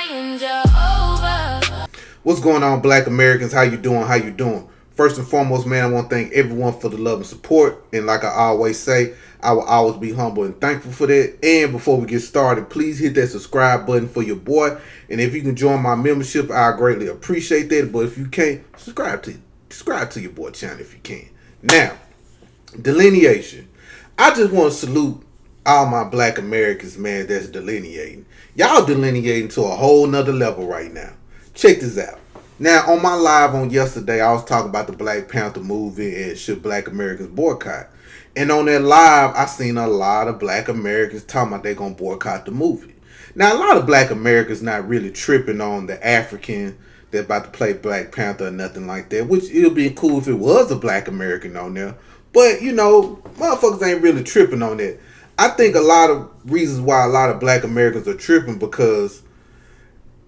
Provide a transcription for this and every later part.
saying Jehovah. What's going on, Black Americans? How you doing? How you doing? First and foremost, man, I want to thank everyone for the love and support. And like I always say, I will always be humble and thankful for that. And before we get started, please hit that subscribe button for your boy. And if you can join my membership, I greatly appreciate that. But if you can't, subscribe to your boy channel if you can. Now, delineation. I just want to salute all my Black Americans, man, that's delineating. Y'all delineating to a whole nother level right now. Check this out. Now, on my live on yesterday, I was talking about the Black Panther movie and should Black Americans boycott. And on that live, I seen a lot of Black Americans talking about they're going to boycott the movie. Now, a lot of Black Americans not really tripping on the African that's about to play Black Panther or nothing like that, which it would be cool if it was a Black American on there. But, you know, motherfuckers ain't really tripping on that. I think a lot of reasons why a lot of Black Americans are tripping because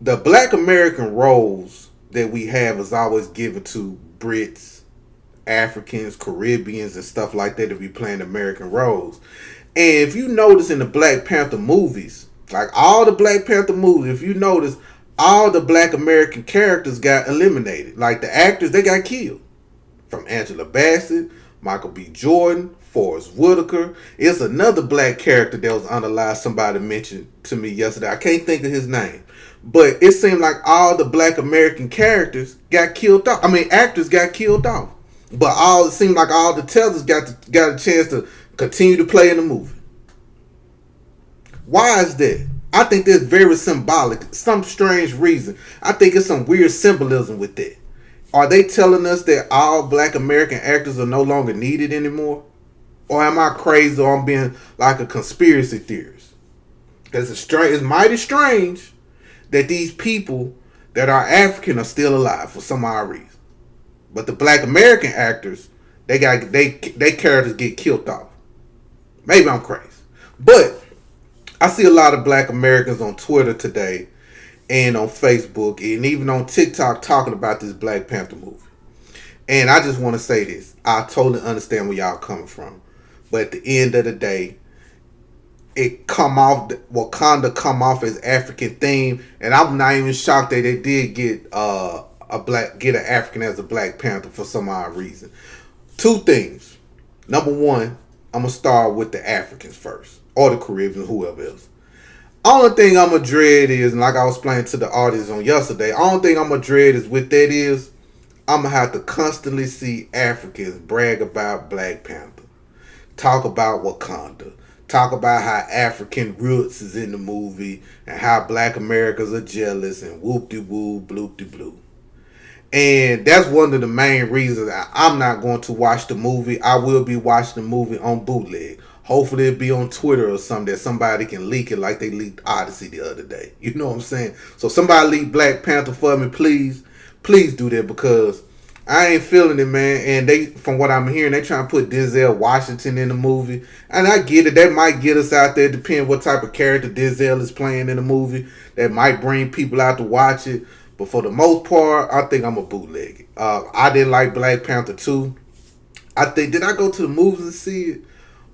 the Black American roles that we have is always given to Brits, Africans, Caribbeans, and stuff like that to be playing American roles. And if you notice in the Black Panther movies, like all the Black Panther movies, if you notice, all the Black American characters got eliminated. Like the actors, they got killed. From Angela Bassett, Michael B. Jordan, Forrest Whitaker. It's another black character that was underlined. Somebody mentioned to me yesterday. I can't think of his name. But it seemed like all the Black American characters got killed off. I mean, actors got killed off. But it seemed like all the tellers got a chance to continue to play in the movie. Why is that? I think that's very symbolic. Some strange reason. I think it's some weird symbolism with that. Are they telling us that all Black American actors are no longer needed anymore? Or am I crazy or I'm being like a conspiracy theorist? Because it's mighty strange that these people that are African are still alive for some odd reason. But the Black American actors, they characters get killed off. Maybe I'm crazy. But I see a lot of Black Americans on Twitter today and on Facebook and even on TikTok talking about this Black Panther movie. And I just want to say this. I totally understand where y'all coming from. But at the end of the day, Wakanda come off as African theme. And I'm not even shocked that they did get an African as a Black Panther for some odd reason. Two things. Number one, I'm going to start with the Africans first. Or the Caribbeans, whoever else. Only thing I'm going to dread is, and like I was explaining to the audience on yesterday, only thing I'm going to dread is with that is, I'm going to have to constantly see Africans brag about Black Panther. Talk about Wakanda. Talk about how African roots is in the movie and how Black Americans are jealous and whoop-de-woo, bloop-de-blue. And that's one of the main reasons I'm not going to watch the movie. I will be watching the movie on bootleg. Hopefully it'll be on Twitter or something that somebody can leak it like they leaked Odyssey the other day. You know what I'm saying? So somebody leak Black Panther for me, please. Please do that because I ain't feeling it, man. And they, from what I'm hearing, they trying to put Denzel Washington in the movie. And I get it. That might get us out there, depending what type of character Denzel is playing in the movie. That might bring people out to watch it. But for the most part, I think I'm a bootleg it. I didn't like Black Panther 2. Did I go to the movies and see it?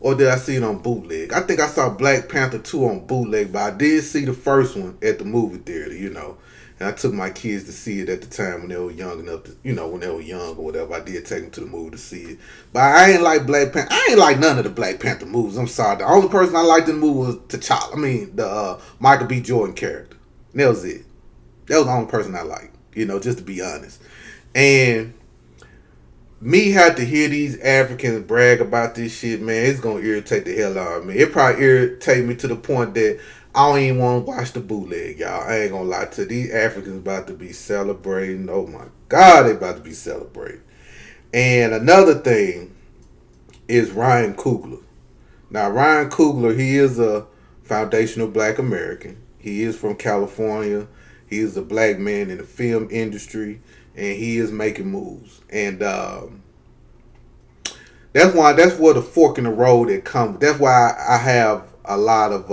Or did I see it on bootleg? I think I saw Black Panther 2 on bootleg, but I did see the first one at the movie theater, you know. And I took my kids to see it at the time when they were young enough to, you know, when they were young or whatever. I did take them to the movie to see it. But I ain't like Black Panther. I ain't like none of the Black Panther movies. I'm sorry. The only person I liked in the movie was T'Challa. I mean, the Michael B. Jordan character. And that was it. That was the only person I liked, you know, just to be honest. And me had to hear these Africans brag about this shit, man, it's going to irritate the hell out of me. It probably irritate me to the point that I don't even want to watch the bootleg, y'all. I ain't going to lie to you. These Africans about to be celebrating. Oh, my God, they about to be celebrating. And another thing is Ryan Coogler. Now, Ryan Coogler, he is a foundational Black American. He is from California. He is a black man in the film industry. And he is making moves. And that's where the fork in the road that comes. That's why I have a lot of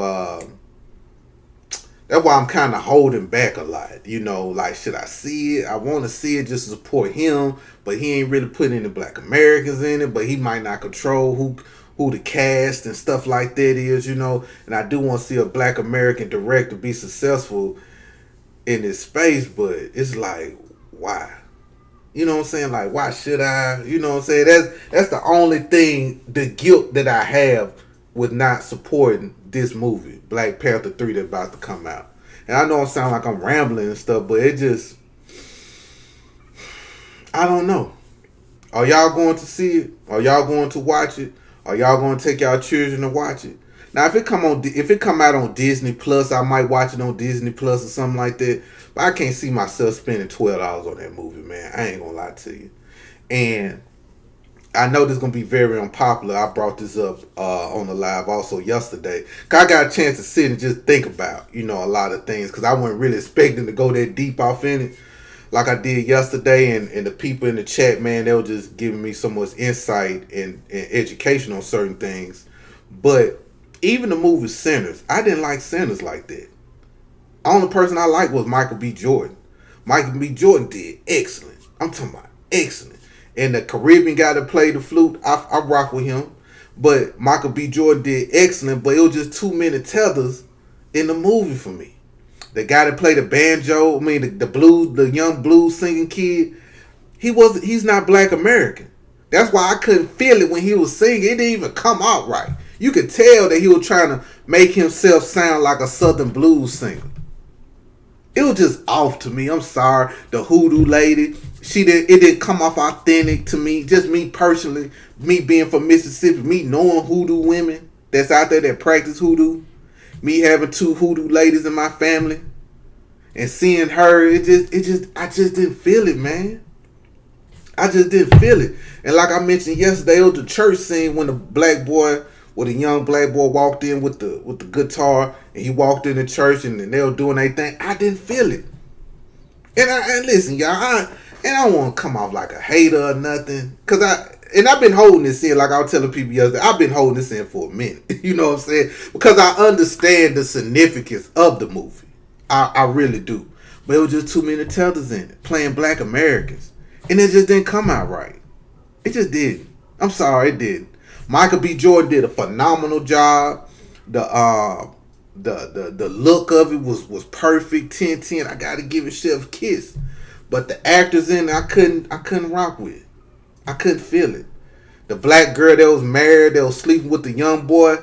that's why I'm kind of holding back a lot. You know, like, should I see it? I want to see it just to support him, but he ain't really putting any Black Americans in it, but he might not control who the cast and stuff like that is, you know. And I do want to see a Black American director be successful in this space, but it's like, why? You know what I'm saying? Like, why should I? You know what I'm saying? That's the only thing, the guilt that I have with not supporting this movie, Black Panther 3, that's about to come out. And I know it sounds like I'm rambling and stuff, but it just, I don't know. Are y'all going to see it? Are y'all going to watch it? Are y'all going to take y'all children to watch it? Now, if it come out on Disney Plus, I might watch it on Disney Plus or something like that. But I can't see myself spending $12 on that movie, man. I ain't gonna lie to you. And I know this is gonna be very unpopular. I brought this up on the live also yesterday. Cause I got a chance to sit and just think about, a lot of things. Cause I wasn't really expecting to go that deep off in it, like I did yesterday. And the people in the chat, man, they were just giving me so much insight and education on certain things. But even the movie Sinners, I didn't like Sinners like that. The only person I liked was Michael B. Jordan. Michael B. Jordan did excellent. I'm talking about excellent. And the Caribbean guy that played the flute, I rock with him. But Michael B. Jordan did excellent, but it was just too many tethers in the movie for me. The guy that played the banjo, the blues, the young blues singing kid, he's not Black American. That's why I couldn't feel it when he was singing. It didn't even come out right. You could tell that he was trying to make himself sound like a Southern blues singer. It was just off to me. I'm sorry. The hoodoo lady, it didn't come off authentic to me. Just me personally, me being from Mississippi, me knowing hoodoo women that's out there that practice hoodoo, me having two hoodoo ladies in my family, and seeing her, I just didn't feel it, man. I just didn't feel it. And like I mentioned yesterday, it was the church scene when a young black boy walked in with the guitar, and he walked in the church, and they were doing their thing. I didn't feel it. And listen, y'all, I don't want to come off like a hater or nothing, I've been holding this in, like I was telling people yesterday, I've been holding this in for a minute. You know what I'm saying? Because I understand the significance of the movie. I really do. But it was just too many tethers in it, playing Black Americans. And it just didn't come out right. It just didn't. I'm sorry, it didn't. Michael B. Jordan did a phenomenal job. The look of it was perfect, 10-10. I gotta give it Chef Kiss. But the actors in it, I couldn't rock with. I couldn't feel it. The black girl that was married, that was sleeping with the young boy,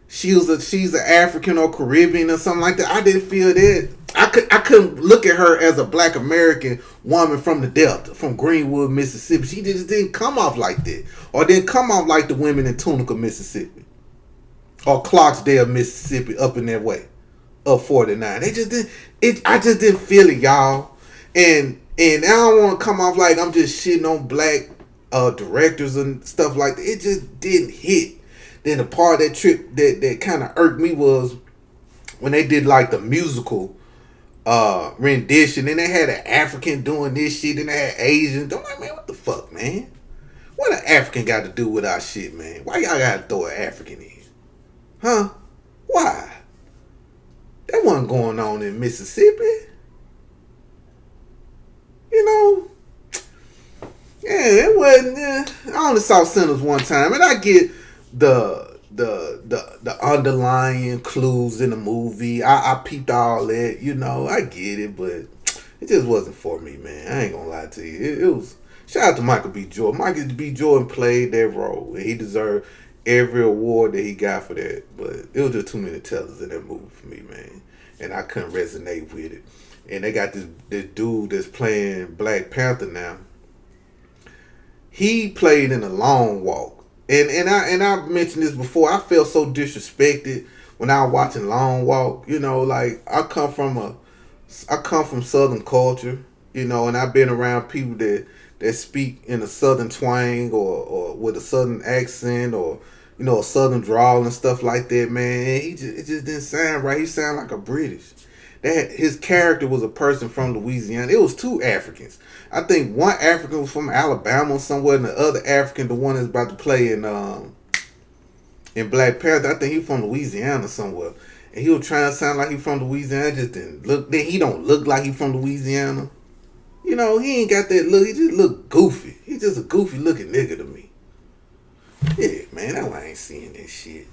she's an African or Caribbean or something like that. I didn't feel that. I couldn't look at her as a Black American woman from the Delta, from Greenwood, Mississippi. She just didn't come off like that, or didn't come off like the women in Tunica, Mississippi, or Clarksdale, Mississippi, up in that way, up 49. They just didn't. I just didn't feel it, y'all. And I don't want to come off like I'm just shitting on black directors and stuff like that. It just didn't hit. Then the part of that trip that kind of irked me was when they did like the musical rendition, and they had an African doing this shit, and they had Asians. I'm like, man, what the fuck, man? What an African got to do with our shit, man? Why y'all gotta throw an African in? Huh? Why? That wasn't going on in Mississippi. You know? Yeah, it wasn't. I only saw Sinners one time, and I get the underlying clues in the movie. I peeped all that, I get it, but it just wasn't for me, man. I ain't gonna lie to you. It was. Shout out to Michael B. Jordan. Michael B. Jordan played that role, and he deserved every award that he got for that. But it was just too many tellers in that movie for me, man, and I couldn't resonate with it. And they got this dude that's playing Black Panther now. He played in A Long Walk. And I mentioned this before. I felt so disrespected when I was watching Long Walk. Like I come from Southern culture, and I've been around people that speak in a Southern twang or with a Southern accent or a Southern drawl and stuff like that. Man, it just didn't sound right. He sounded like a British. That his character was a person from Louisiana. It was two Africans. I think one African was from Alabama somewhere, and the other African, the one that's about to play in Black Panther, I think he from Louisiana somewhere. And he was trying to sound like he from Louisiana. It just didn't look. Then he don't look like he from Louisiana. He ain't got that look. He just look goofy. He's just a goofy looking nigga to me. Yeah, man, that's why I ain't seeing that shit.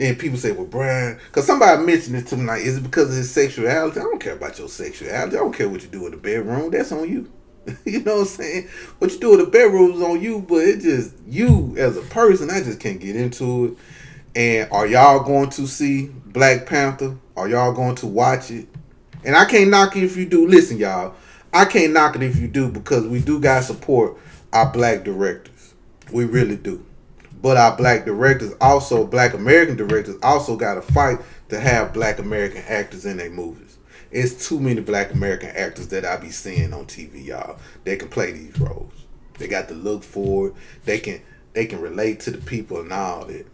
And people say, well, Brian, because somebody mentioned it to me, like, is it because of his sexuality? I don't care about your sexuality. I don't care what you do in the bedroom. That's on you. You know what I'm saying? What you do in the bedroom is on you, but it just, you as a person, I just can't get into it. And are y'all going to see Black Panther? Are y'all going to watch it? And I can't knock it if you do. Listen, y'all, I can't knock it if you do because we do got to support our black directors. We really do. But our black directors also, black American directors also got to fight to have black American actors in their movies. It's too many black American actors that I be seeing on TV, y'all. They can play these roles. They got to look for it. They can relate to the people and all that.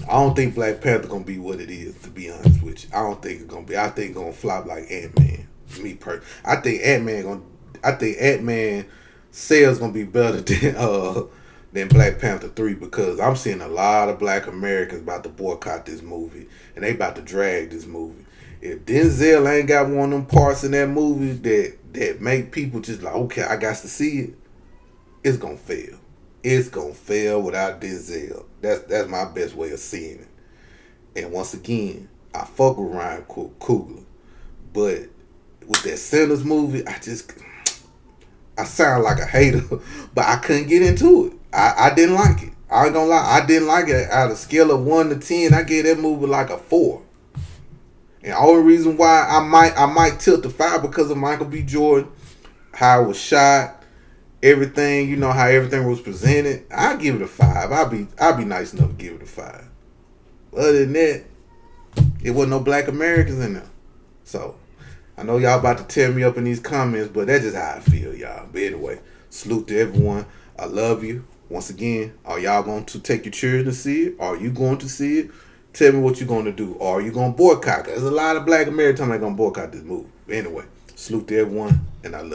I don't think Black Panther gonna be what it is. To be honest with you, I don't think it's gonna be. I think it's gonna flop like Ant Man. Me personally, I think Ant Man gonna. I think Ant Man sales gonna be better than Black Panther 3 because I'm seeing a lot of Black Americans about to boycott this movie and they about to drag this movie. If Denzel ain't got one of them parts in that movie that make people just like, okay, I got to see it, it's gonna fail. It's gonna fail without Denzel. That's my best way of seeing it. And once again, I fuck with Ryan Coogler, but with that Sinners movie, I sound like a hater, but I couldn't get into it. I didn't like it. I ain't gonna lie, I didn't like it. Out of a scale of 1 to 10, I gave that movie like a 4. And the only reason why I might tilt to 5 because of Michael B. Jordan, how it was shot, everything, how everything was presented. I give it a 5. I'll be nice enough to give it a 5. Other than that, it wasn't no black Americans in there. So I know y'all about to tear me up in these comments, but that's just how I feel, y'all. But anyway, salute to everyone. I love you. Once again, are y'all going to take your children to see it? Are you going to see it? Tell me what you're going to do. Or are you going to boycott? There's a lot of black Americans talking about going to boycott this movie. But anyway, salute to everyone, and I love you.